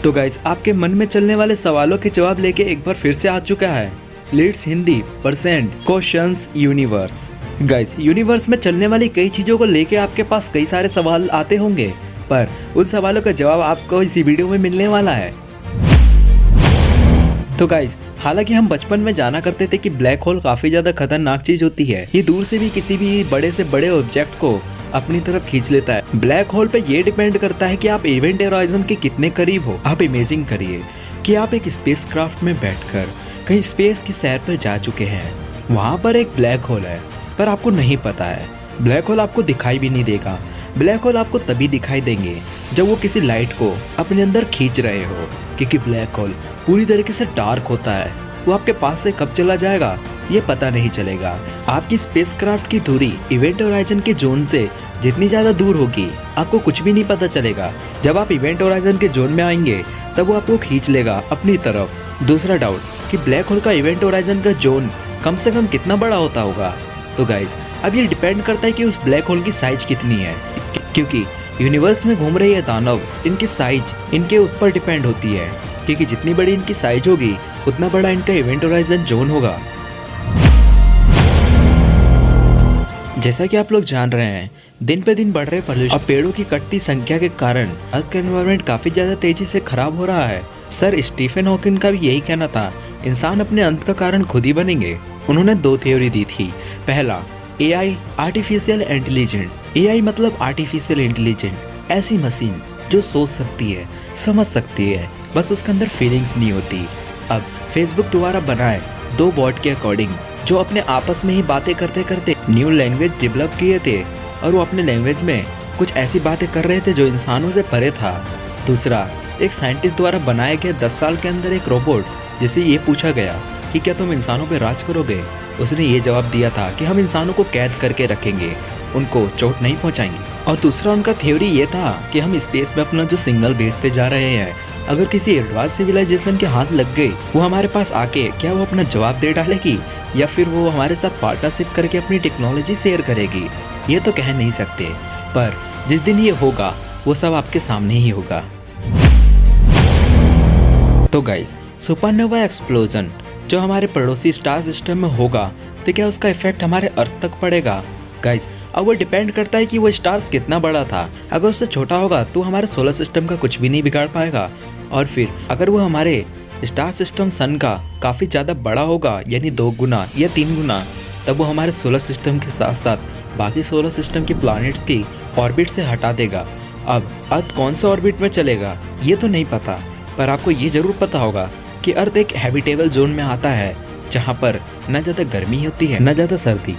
तो गाइज आपके मन में चलने वाले सवालों के जवाब लेके एक बार फिर से आ चुका है let's Hindi percent questions universe. Guys universe में चलने वाली कई चीज़ों को लेके आपके पास कई सारे सवाल आते होंगे, पर उन सवालों का जवाब आपको इसी वीडियो में मिलने वाला है। तो गाइज हालांकि हम बचपन में जाना करते थे कि ब्लैक होल काफ़ी ज़्यादा खतरनाक चीज़ होती है। ये दूर से भी किसी भी बड़े से बड़े ऑब्जेक्ट को अपनी तरफ खींच लेता है। ब्लैक होल पे ये डिपेंड करता है कि आप इवेंट होराइजन के कितने करीब हो। आप इमेजिन करिए कि आप एक स्पेस क्राफ्ट में बैठकर कहीं स्पेस की सैर पर जा चुके हैं। वहाँ पर एक ब्लैक होल है, पर आपको नहीं पता है। ब्लैक होल आपको दिखाई भी नहीं देगा। ब्लैक होल आपको तभी दिखाई देंगे जब वो किसी लाइट को अपने अंदर खींच रहे हो, क्योंकि ब्लैक होल पूरी तरीके से डार्क होता है। वो आपके पास से कब चला जाएगा ये पता नहीं चलेगा। आपकी स्पेसक्राफ्ट की दूरी इवेंट होराइजन के जोन से जितनी ज़्यादा दूर होगी आपको कुछ भी नहीं पता चलेगा। जब आप इवेंट होराइजन के जोन में आएंगे तब वो आपको खींच लेगा अपनी तरफ। दूसरा डाउट कि ब्लैक होल का इवेंट होराइजन का जोन कम से कम कितना बड़ा होता होगा। तो गाइज अब ये डिपेंड करता है कि उस ब्लैक होल की साइज कितनी है, क्योंकि यूनिवर्स में घूम रहे ये दानव, इनकी साइज इनके ऊपर डिपेंड होती है, क्योंकि जितनी बड़ी इनकी साइज होगी उतना बड़ा इनका इवेंट होराइजन जोन होगा। जैसा कि आप लोग जान रहे हैं, दिन पे दिन बढ़ रहे पोल्यूशन और पेड़ों की कटती संख्या के कारण अर्थ का एनवायरनमेंट काफी ज्यादा तेजी से खराब हो रहा है। सर स्टीफन हॉकिंग का भी यही कहना था, इंसान अपने अंत का कारण खुद ही बनेंगे। उन्होंने दो थ्योरी दी थी। पहला, एआई आर्टिफिशियल इंटेलिजेंट। एआई मतलब आर्टिफिशियल इंटेलिजेंट, ऐसी मशीन जो सोच सकती है, समझ सकती है, बस उसके अंदर फीलिंग्स नहीं होती। अब फेसबुक द्वारा बनाए दो बॉट के अकॉर्डिंग जो अपने आपस में ही बातें करते करते न्यू लैंग्वेज डेवलप किए थे, और वो अपने लैंग्वेज में कुछ ऐसी बातें कर रहे थे जो इंसानों से परे था। दूसरा, एक साइंटिस्ट द्वारा बनाए गए 10 साल के अंदर एक रोबोट, जिसे ये पूछा गया कि क्या तुम इंसानों पर राज करोगे। उसने ये जवाब दिया था कि हम इंसानों को कैद करके रखेंगे, उनको चोट नहीं पहुंचाएंगे। और दूसरा उनका थ्योरी ये था कि हम स्पेस में अपना जो सिग्नल भेजते जा रहे हैं, अगर किसी एडवांस सिविलाइजेशन के हाथ लग गई, वो हमारे पास आके क्या वो अपना जवाब दे डालेगी, या फिर वो हमारे साथ पार्टनरशिप करके अपनी टेक्नोलॉजी शेयर करेगी, ये तो कह नहीं सकते। पर जिस दिन ये होगा वो सब आपके सामने ही होगा। तो गाइस, सुपरनोवा एक्सप्लोजन जो हमारे पड़ोसी स्टार सिस्टम में होगा, तो क्या उसका इफेक्ट हमारे अर्थ तक पड़ेगा। गाइस अब वो डिपेंड करता है कि वो स्टार्स कितना बड़ा था। अगर उससे छोटा होगा तो हमारे सोलर सिस्टम का कुछ भी नहीं बिगाड़ पाएगा, और फिर अगर वो हमारे स्टार सिस्टम सन का काफ़ी ज़्यादा बड़ा होगा, यानी 2 गुना या 3 गुना, तब वो हमारे सोलर सिस्टम के साथ साथ बाकी सोलर सिस्टम के प्लैनेट्स की ऑर्बिट से हटा देगा। अब अर्थ कौन सा ऑर्बिट में चलेगा ये तो नहीं पता, पर आपको ये ज़रूर पता होगा कि अर्थ एक हैबिटेबल जोन में आता है, जहाँ पर न ज़्यादा गर्मी होती है न ज़्यादा सर्दी।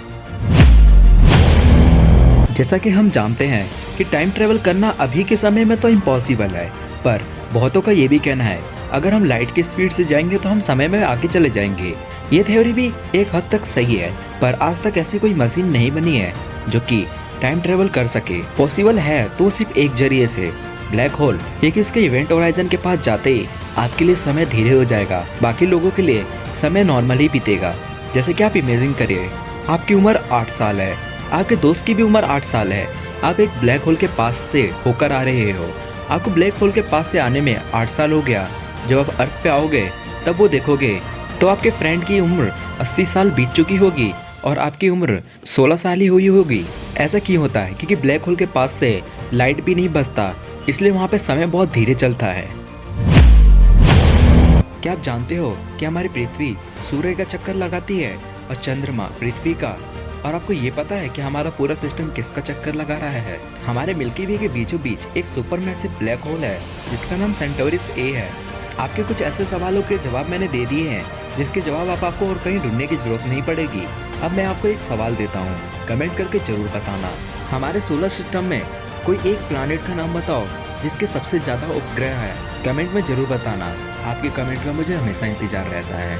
जैसा कि हम जानते हैं कि टाइम ट्रेवल करना अभी के समय में तो इम्पॉसिबल है, पर बहुतों का ये भी कहना है अगर हम लाइट की स्पीड से जाएंगे तो हम समय में आगे चले जाएंगे। ये थ्योरी भी एक हद तक सही है, पर आज तक ऐसी कोई मशीन नहीं बनी है जो कि टाइम ट्रेवल कर सके। पॉसिबल है तो सिर्फ एक जरिए से, ब्लैक होल, क्योंकि इसके इवेंट होराइजन के पास जाते ही आपके लिए समय धीरे हो जाएगा, बाकी लोगों के लिए समय नॉर्मली बीतेगा। जैसे कि आप इमेजिन करिए, आपकी उम्र 8 साल है, आपके दोस्त की भी उम्र 8 साल है, आप एक ब्लैक होल के पास से होकर आ रहे हो। आपको ब्लैक होल के पास से आने में 8 साल हो गया। जब आप अर्थ पे आओगे तब वो देखोगे तो आपके फ्रेंड की उम्र 80 साल बीत चुकी होगी और आपकी उम्र 16 साल ही हुई होगी। ऐसा क्यों होता है? क्योंकि ब्लैक होल के पास से लाइट भी नहीं बचता, इसलिए वहाँ पे समय बहुत धीरे चलता है। क्या आप जानते हो कि हमारी पृथ्वी सूर्य का चक्कर लगाती है और चंद्रमा पृथ्वी का? और आपको ये पता है कि हमारा पूरा सिस्टम किसका चक्कर लगा रहा है? हमारे मिल्की वे के बीचों बीच एक सुपरमैसिव ब्लैक होल है जिसका नाम सेंटोरिस ए है। आपके कुछ ऐसे सवालों के जवाब मैंने दे दिए हैं जिसके जवाब आपको और कहीं ढूंढने की जरूरत नहीं पड़ेगी। अब मैं आपको एक सवाल देता हूँ, कमेंट करके जरूर बताना। हमारे सोलर सिस्टम में कोई एक प्लैनेट का नाम बताओ जिसके सबसे ज़्यादा उपग्रह है। कमेंट में जरूर बताना, आपके कमेंट का मुझे हमेशा इंतजार रहता है।